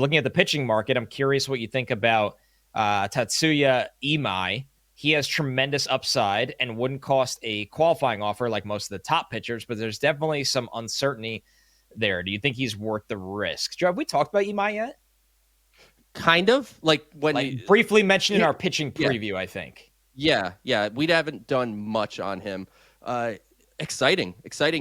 looking at the pitching market, I'm curious what you think about Tatsuya Imai. He has tremendous upside and wouldn't cost a qualifying offer like most of the top pitchers, but there's definitely some uncertainty there. Do you think he's worth the risk? Joe, have we talked about Imai yet? Kind of like when Like briefly mentioned in here, our pitching yeah, preview, I think. yeah. We haven't done much on him. Exciting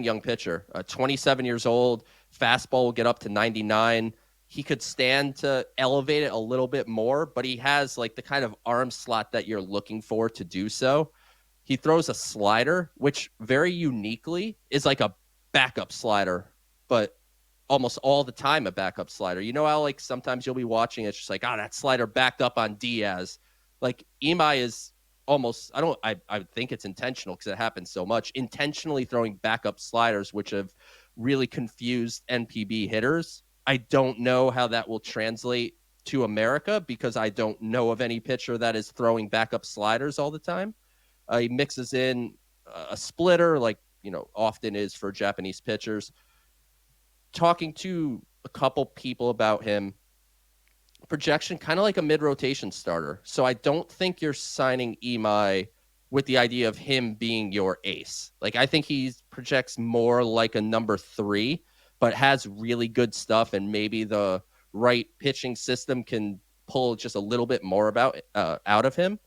young pitcher. 27 years old. Fastball will get up to 99. He could stand to elevate it a little bit more, but he has like the kind of arm slot that you're looking for to do so. He throws a slider, which very uniquely is like a backup slider, but almost all the time a backup slider. You know how like sometimes you'll be watching, it's just like, oh, that slider backed up on Diaz. Like Imai is almost, I think it's intentional because it happens so much, intentionally throwing backup sliders, which have really confused NPB hitters. I don't know how that will translate to America because I don't know of any pitcher that is throwing backup sliders all the time. He mixes in a splitter, like, often is for Japanese pitchers. Talking to a couple people about him, projection kind of like a mid-rotation starter. So I don't think you're signing Imai with the idea of him being your ace. Like I think he projects more like a number 3, but has really good stuff, and maybe the right pitching system can pull just a little bit more out of him.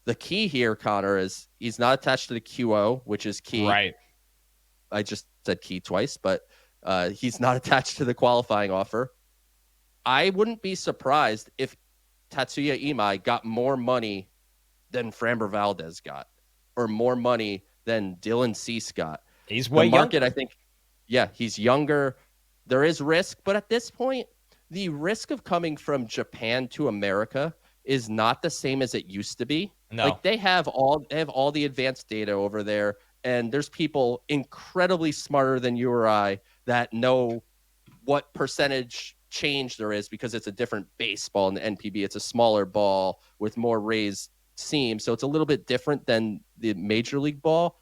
The key here, Connor, is he's not attached to the QO, which is key. Right. I just said key twice, but he's not attached to the qualifying offer. I wouldn't be surprised if Tatsuya Imai got more money than Framber Valdez got, or more money than Dylan Cease got. He's The way market, younger. I think, yeah, he's younger. There is risk, but at this point, the risk of coming from Japan to America is not the same as it used to be. No. Like they have all the advanced data over there, and there's people incredibly smarter than you or I that know what percentage change there is because it's a different baseball in the NPB. It's a smaller ball with more raised seams, so it's a little bit different than the major league ball.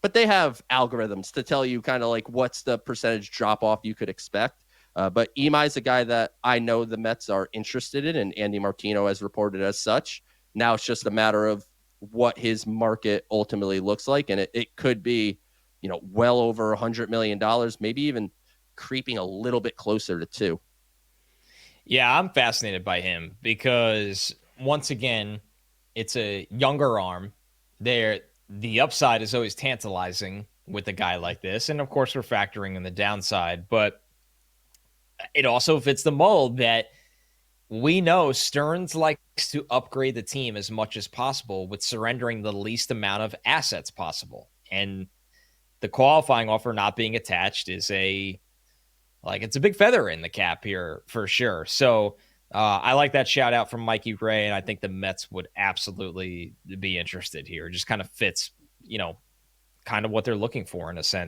But they have algorithms to tell you kind of like what's the percentage drop off you could expect. But Imai's a guy that I know the Mets are interested in, and Andy Martino has reported as such. Now it's just a matter of what his market ultimately looks like, and it could be, well over $100 million, maybe even creeping a little bit closer to 2. Yeah, I'm fascinated by him because once again, it's a younger arm. The upside is always tantalizing with a guy like this, and of course, we're factoring in the downside. But it also fits the mold that we know Stearns likes to upgrade the team as much as possible with surrendering the least amount of assets possible. And the qualifying offer not being attached is it's a big feather in the cap here for sure. So I like that shout out from Mikey Ray, and I think the Mets would absolutely be interested here. It just kind of fits, kind of what they're looking for in a sense.